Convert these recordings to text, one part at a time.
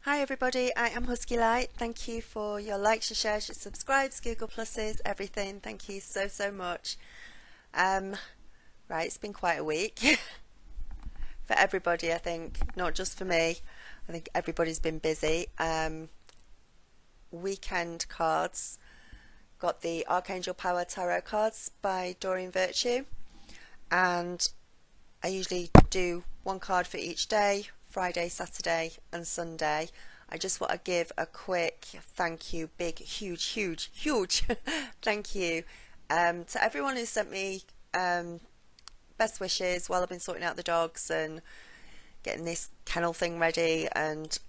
Hi everybody, I am Husky Light. Thank you for your likes, your shares, your subscribes, Google Pluses, everything. Thank you so much. Right, it's been quite a week for everybody, I think, not just for me. I think everybody's been busy. Weekend cards. Got the Archangel Power Tarot cards by Doreen Virtue, and I usually do one card for each day, Friday, Saturday and Sunday. I just want to give a quick thank you, big, huge thank you to everyone who sent me best wishes while I've been sorting out the dogs and getting this kennel thing ready and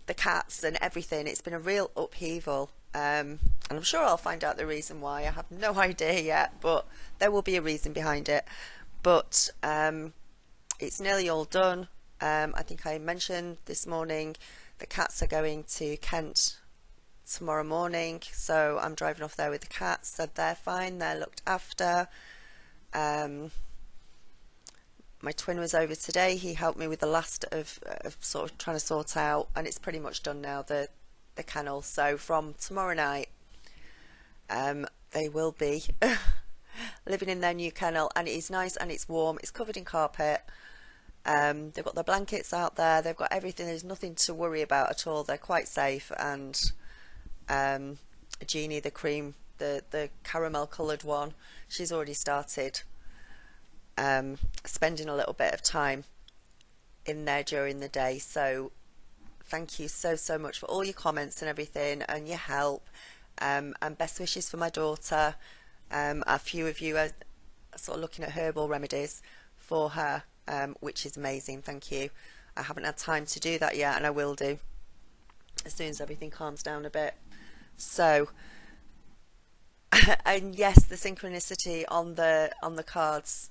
the cats and everything. It's been a real upheaval, and I'm sure I'll find out the reason why. I have no idea yet, but there will be a reason behind it. But it's nearly all done. I think I mentioned this morning the cats are going to Kent tomorrow morning, so I'm driving off there with the cats. So they're fine, they're looked after. My twin was over today. He helped me with the last of sort of trying to sort out, and it's pretty much done now, the kennel. So from tomorrow night they will be living in their new kennel, and it is nice and it's warm. It's covered in carpet. They've got their blankets out there, they've got everything. There's nothing to worry about at all. They're quite safe. And Jeannie, the cream, the caramel coloured one, she's already started spending a little bit of time in there during the day. So thank you so much for all your comments and everything and your help, and best wishes for my daughter. A few of you are sort of looking at herbal remedies for her, which is amazing. Thank you. I haven't had time to do that yet, and I will do as soon as everything calms down a bit. So and yes, the synchronicity on the cards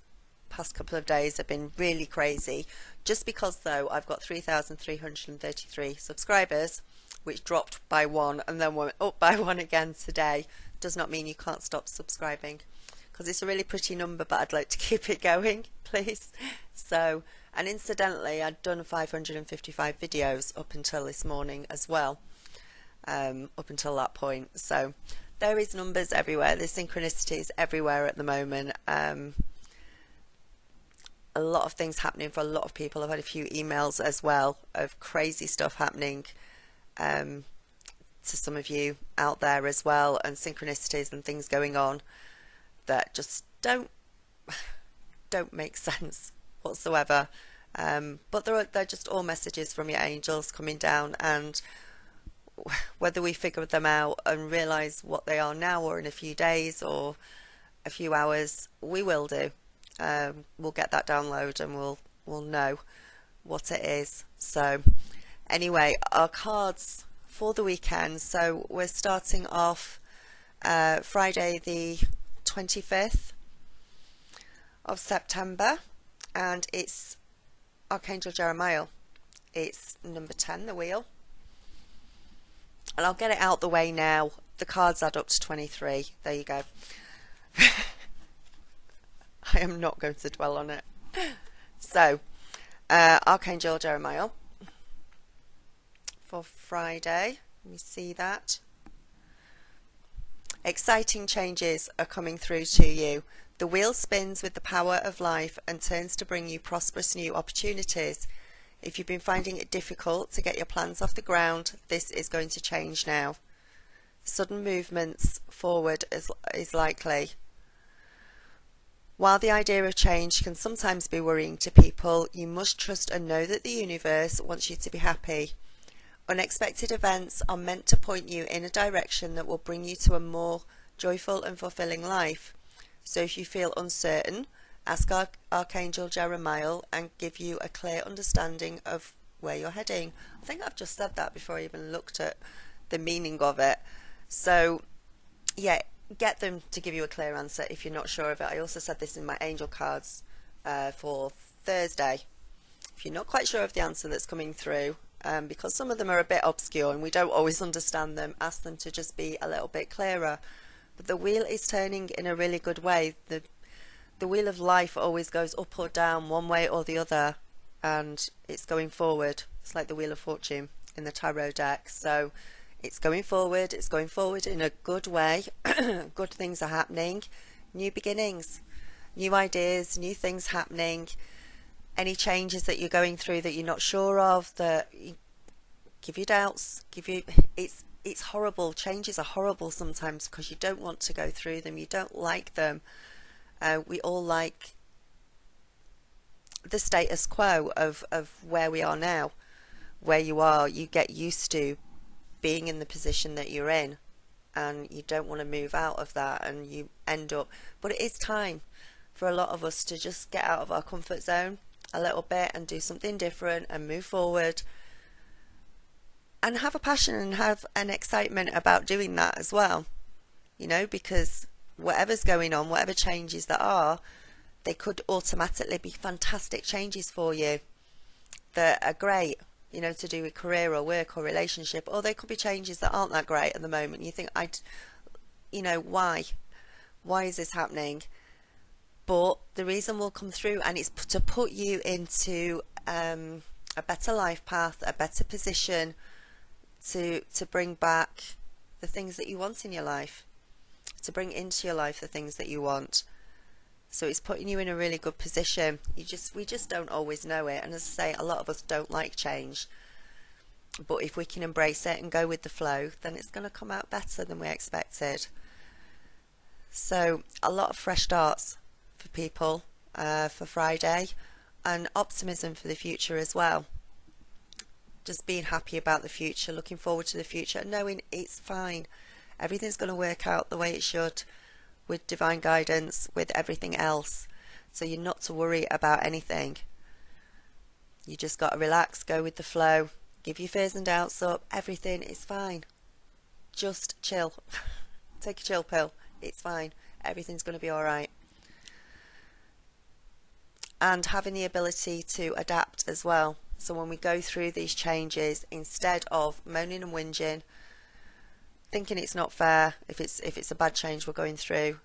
past couple of days have been really crazy. Just because though I've got 3,333 subscribers, which dropped by one and then went up by one again today, does not mean you can't stop subscribing, because it's a really pretty number, but I'd like to keep it going, please. So, and incidentally, I'd done 555 videos up until this morning as well, up until that point. So there is numbers everywhere. There's synchronicities everywhere at the moment. A lot of things happening for a lot of people. I've had a few emails as well of crazy stuff happening to some of you out there as well, and synchronicities and things going on that just don't make sense whatsoever. But they're just all messages from your angels coming down, and whether we figure them out and realize what they are now or in a few days or a few hours, we will do. We'll get that download and we'll know what it is. So anyway, our cards for the weekend. So we're starting off Friday the 25th of September, and it's Archangel Jeremiah. It's number 10, the wheel, and I'll get it out the way now. The cards add up to 23. There you go. I am not going to dwell on it. So Archangel Jeremiah for Friday, let me see that. Exciting changes are coming through to you. The wheel spins with the power of life and turns to bring you prosperous new opportunities. If you've been finding it difficult to get your plans off the ground, this is going to change now. Sudden movements forward is likely. While the idea of change can sometimes be worrying to people, you must trust and know that the universe wants you to be happy. Unexpected events are meant to point you in a direction that will bring you to a more joyful and fulfilling life. So if you feel uncertain, ask Archangel Jeremiah and give you a clear understanding of where you're heading. I think I've just said that before I even looked at the meaning of it. So yeah, get them to give you a clear answer if you're not sure of it. I also said this in my angel cards for Thursday. If you're not quite sure of the answer that's coming through, because some of them are a bit obscure and we don't always understand them, ask them to just be a little bit clearer. But the wheel is turning in a really good way. The wheel of life always goes up or down, one way or the other, and it's going forward. It's like the Wheel of Fortune in the tarot deck. So it's going forward in a good way. Good things are happening, new beginnings, new ideas, new things happening. Any changes that you're going through that you're not sure of, that give you doubts, it's horrible. Changes are horrible sometimes because you don't want to go through them, you don't like them. We all like the status quo of where we are now. Where you are, you get used to being in the position that you're in, and you don't want to move out of that, and you end up, but it is time for a lot of us to just get out of our comfort zone a little bit and do something different and move forward and have a passion and have an excitement about doing that as well, you know, because whatever's going on, whatever changes there are, they could automatically be fantastic changes for you that are great, you know, to do with career or work or relationship, or they could be changes that aren't that great at the moment. You think, you know, why is this happening? But the reason will come through, and it's to put you into a better life path, a better position to bring back the things that you want in your life, to bring into your life the things that you want. So it's putting you in a really good position. We just don't always know it, and as I say, a lot of us don't like change, but if we can embrace it and go with the flow, then it's going to come out better than we expected. So a lot of fresh starts for people for Friday, and optimism for the future as well. Just being happy about the future, looking forward to the future, knowing it's fine. Everything's going to work out the way it should, with divine guidance, with everything else. So you're not to worry about anything. You just got to relax, go with the flow, give your fears and doubts up. Everything is fine. Just chill. Take a chill pill. It's fine. Everything's going to be all right. And having the ability to adapt as well. So when we go through these changes, instead of moaning and whinging, thinking it's not fair, if it's a bad change we're going through,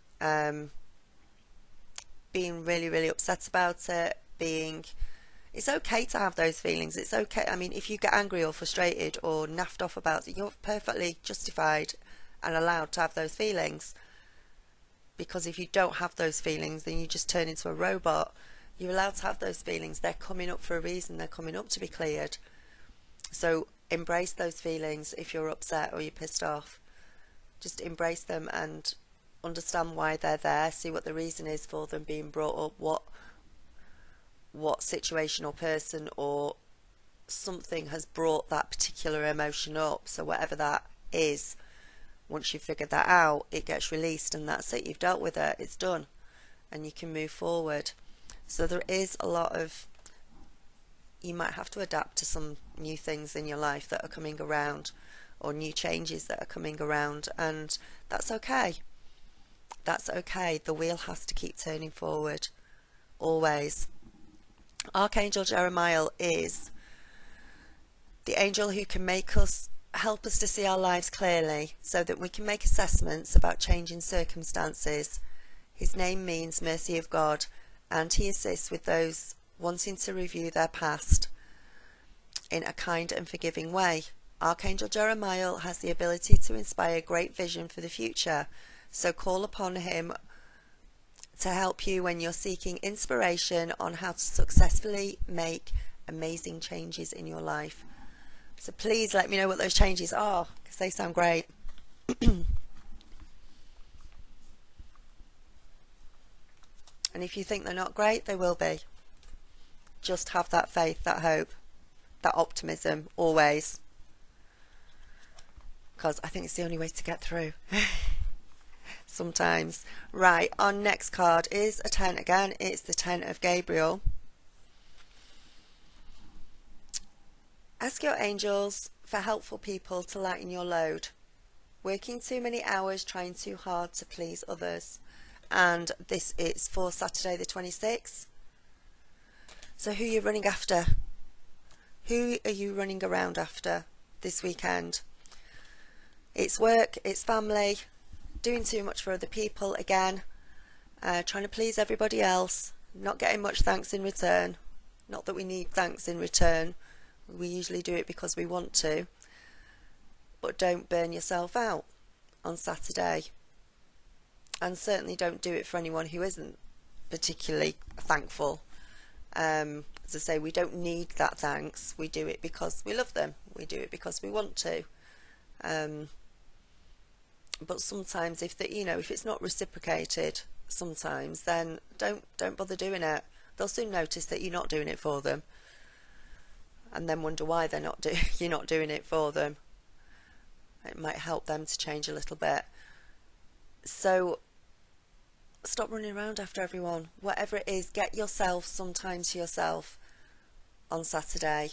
being really upset about it, it's okay to have those feelings. It's okay. I mean, if you get angry or frustrated or naffed off about it, you're perfectly justified and allowed to have those feelings. Because if you don't have those feelings, then you just turn into a robot. You're allowed to have those feelings. They're coming up for a reason. They're coming up to be cleared. So embrace those feelings. If you're upset or you're pissed off, just embrace them and understand why they're there. See what the reason is for them being brought up. What situation or person or something has brought that particular emotion up. So whatever that is, once you've figured that out, it gets released, and that's it. You've dealt with it. It's done, and you can move forward. So there is a lot of, you might have to adapt to some new things in your life that are coming around, or new changes that are coming around, and that's okay. That's okay. The wheel has to keep turning forward, always. Archangel Jeremiah is the angel who can help us to see our lives clearly, so that we can make assessments about changing circumstances. His name means mercy of God, and he assists with those wanting to review their past in a kind and forgiving way. Archangel Jeremiah has the ability to inspire great vision for the future, so call upon him to help you when you're seeking inspiration on how to successfully make amazing changes in your life. So please let me know what those changes are, because they sound great. And if you think they're not great, they will be. Just have that faith, that hope, that optimism, always. Because I think it's the only way to get through. Sometimes. Right, our next card is a 10 again. It's the 10 of Gabriel. Ask your angels for helpful people to lighten your load. Working too many hours, trying too hard to please others. And this is for Saturday the 26th. So who are you running after? Who are you running around after this weekend? It's work, it's family, doing too much for other people again, trying to please everybody else, not getting much thanks in return. Not that we need thanks in return. We usually do it because we want to, but don't burn yourself out on Saturday. And certainly don't do it for anyone who isn't particularly thankful. As I say, we don't need that thanks. We do it because we love them. We do it because we want to. But sometimes if it's not reciprocated, sometimes then don't bother doing it. They'll soon notice that you're not doing it for them, and then wonder why you're not doing it for them. It might help them to change a little bit. So stop running around after everyone. Whatever it is, get yourself some time to yourself on Saturday.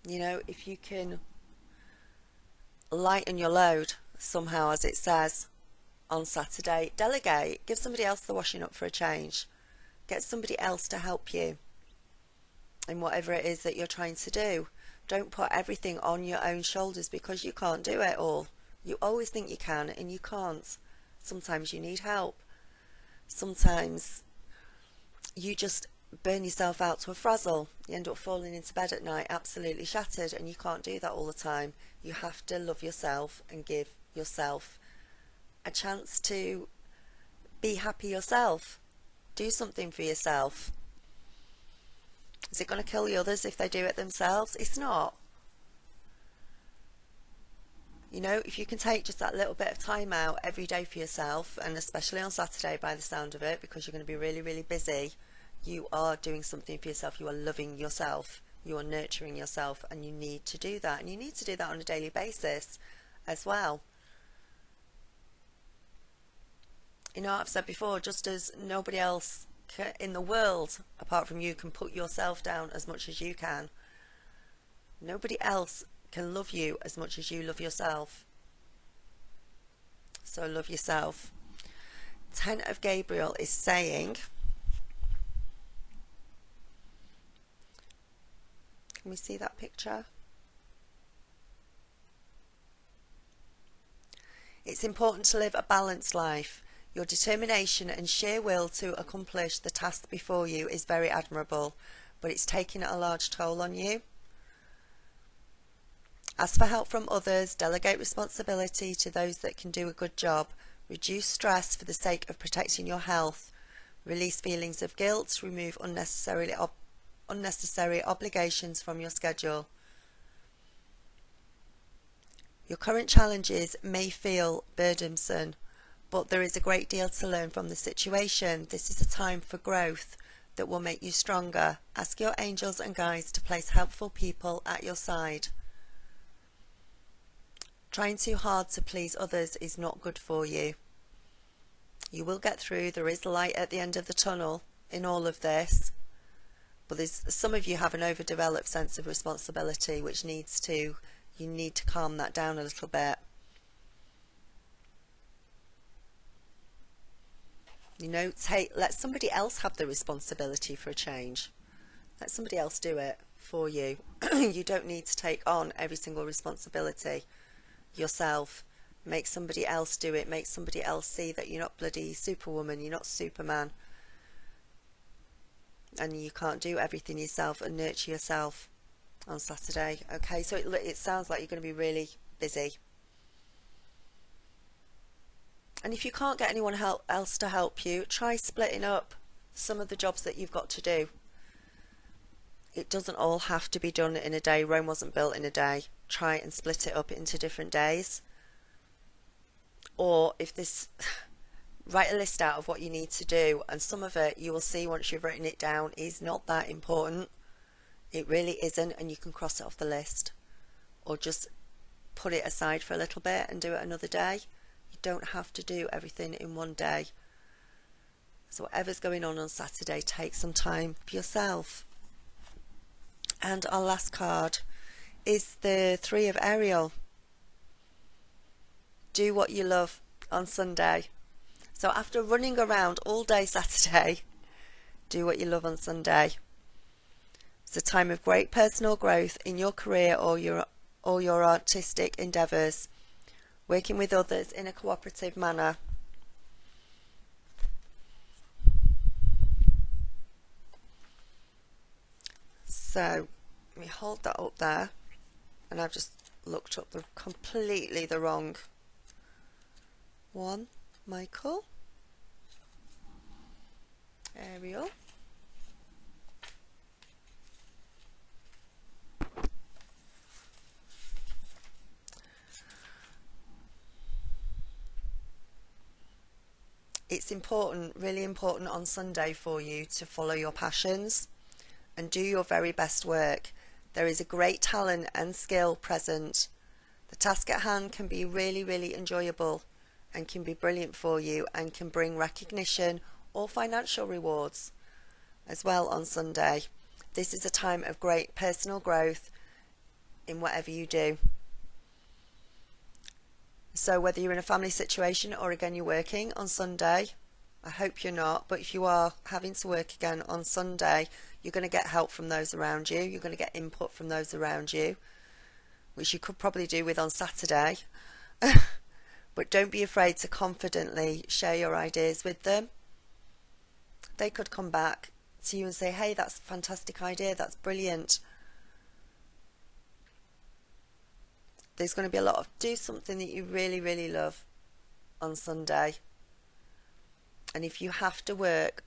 If you can lighten your load somehow, as it says on Saturday, delegate. Give somebody else the washing up for a change. Get somebody else to help you in whatever it is that you're trying to do. Don't put everything on your own shoulders, because you can't do it all. You always think you can, and you can't. Sometimes you need help. Sometimes you just burn yourself out to a frazzle. You end up falling into bed at night absolutely shattered, and you can't do that all the time. You have to love yourself and give yourself a chance to be happy yourself. Do something for yourself. Is it going to kill the others if they do it themselves? It's not. If you can take just that little bit of time out every day for yourself, and especially on Saturday by the sound of it, because you're going to be really, really busy, you are doing something for yourself. You are loving yourself. You are nurturing yourself, and you need to do that. And you need to do that on a daily basis as well. I've said before, just as nobody else in the world apart from you can put yourself down as much as you can, nobody else can love you as much as you love yourself. So love yourself. 10 of Gabriel is saying, can we see that picture? It's important to live a balanced life. Your determination and sheer will to accomplish the task before you is very admirable, but it's taking a large toll on you. Ask for help from others, delegate responsibility to those that can do a good job, reduce stress for the sake of protecting your health, release feelings of guilt, remove unnecessary obligations from your schedule. Your current challenges may feel burdensome, but there is a great deal to learn from the situation. This is a time for growth that will make you stronger. Ask your angels and guides to place helpful people at your side. Trying too hard to please others is not good for you. You will get through. There is light at the end of the tunnel in all of this. But some of you have an overdeveloped sense of responsibility, which you need to calm that down a little bit. Let somebody else have the responsibility for a change. Let somebody else do it for you. You don't need to take on every single responsibility yourself. Make somebody else do it. Make somebody else see that you're not bloody Superwoman, you're not Superman, and you can't do everything yourself and nurture yourself on Saturday. Okay, so it sounds like you're going to be really busy. And if you can't get anyone else to help you, try splitting up some of the jobs that you've got to do. It doesn't all have to be done in a day. Rome wasn't built in a day. Try and split it up into different days. Or write a list out of what you need to do, and some of it you will see once you've written it down is not that important. It really isn't, and you can cross it off the list, or just put it aside for a little bit and do it another day. You don't have to do everything in one day. So whatever's going on Saturday, take some time for yourself. And our last card is the 3 of Ariel. Do what you love on Sunday. So after running around all day Saturday, do what you love on Sunday. It's a time of great personal growth in your career or your artistic endeavours, working with others in a cooperative manner. So let me hold that up there, and I've just looked up completely the wrong one. Michael, Ariel, it's important, really important on Sunday for you to follow your passions and do your very best work. There is a great talent and skill present. The task at hand can be really, really enjoyable and can be brilliant for you and can bring recognition or financial rewards as well on Sunday. This is a time of great personal growth in whatever you do. So whether you're in a family situation or again you're working on Sunday, I hope you're not, but if you are having to work again on Sunday, you're going to get help from those around you. You're going to get input from those around you, which you could probably do with on Saturday. But don't be afraid to confidently share your ideas with them. They could come back to you and say, hey, that's a fantastic idea, that's brilliant. There's going to be a lot of do something that you really, really love on Sunday. And if you have to work,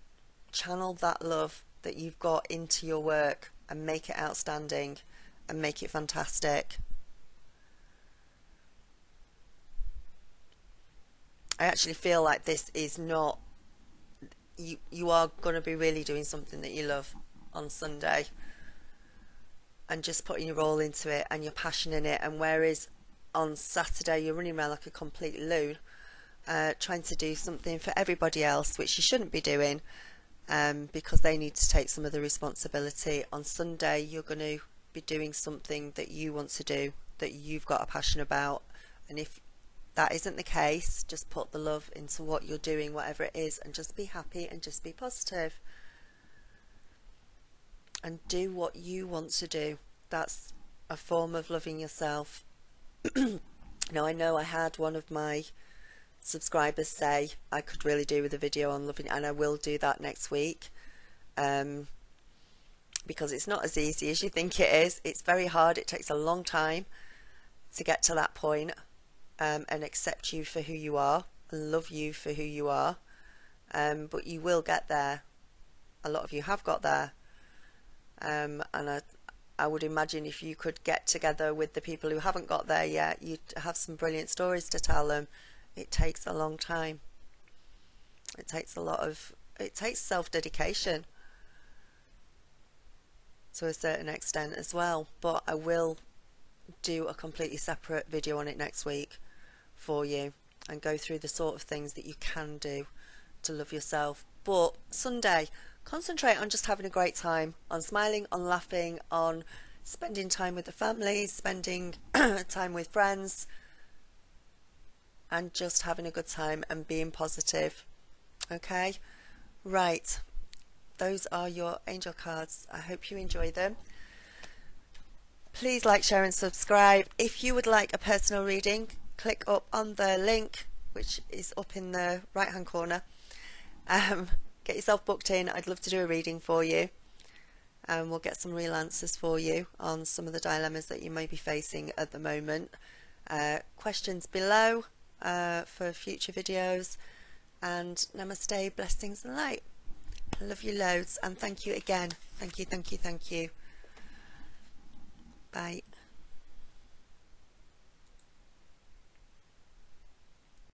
channel that love that you've got into your work and make it outstanding and make it fantastic. I actually feel like this is not, you are going to be really doing something that you love on Sunday and just putting your all into it and your passion in it. And whereas on Saturday you're running around like a complete loon, trying to do something for everybody else, which you shouldn't be doing, because they need to take some of the responsibility. On Sunday you're going to be doing something that you want to do, that you've got a passion about. And if that isn't the case, just put the love into what you're doing, whatever it is, and just be happy and just be positive and do what you want to do. That's a form of loving yourself. Now, I know I had one of my subscribers say I could really do with a video on loving, and I will do that next week, because it's not as easy as you think it is. It's very hard. It takes a long time to get to that point, and accept you for who you are and love you for who you are, but you will get there. A lot of you have got there, and I would imagine if you could get together with the people who haven't got there yet, you'd have some brilliant stories to tell them. It takes a long time. It takes self-dedication to a certain extent as well, but I will do a completely separate video on it next week for you and go through the sort of things that you can do to love yourself. But Sunday, concentrate on just having a great time, on smiling, on laughing, on spending time with the family, spending time with friends, and just having a good time and being positive. Okay, right, those are your angel cards. I hope you enjoy them. Please like, share and subscribe. If you would like a personal reading, click up on the link which is up in the right hand corner. Get yourself booked in. I'd love to do a reading for you, and we'll get some real answers for you on some of the dilemmas that you may be facing at the moment. Questions below for future videos. And namaste, blessings and light. I love you loads, and thank you again. Thank you, thank you, thank you. Bye.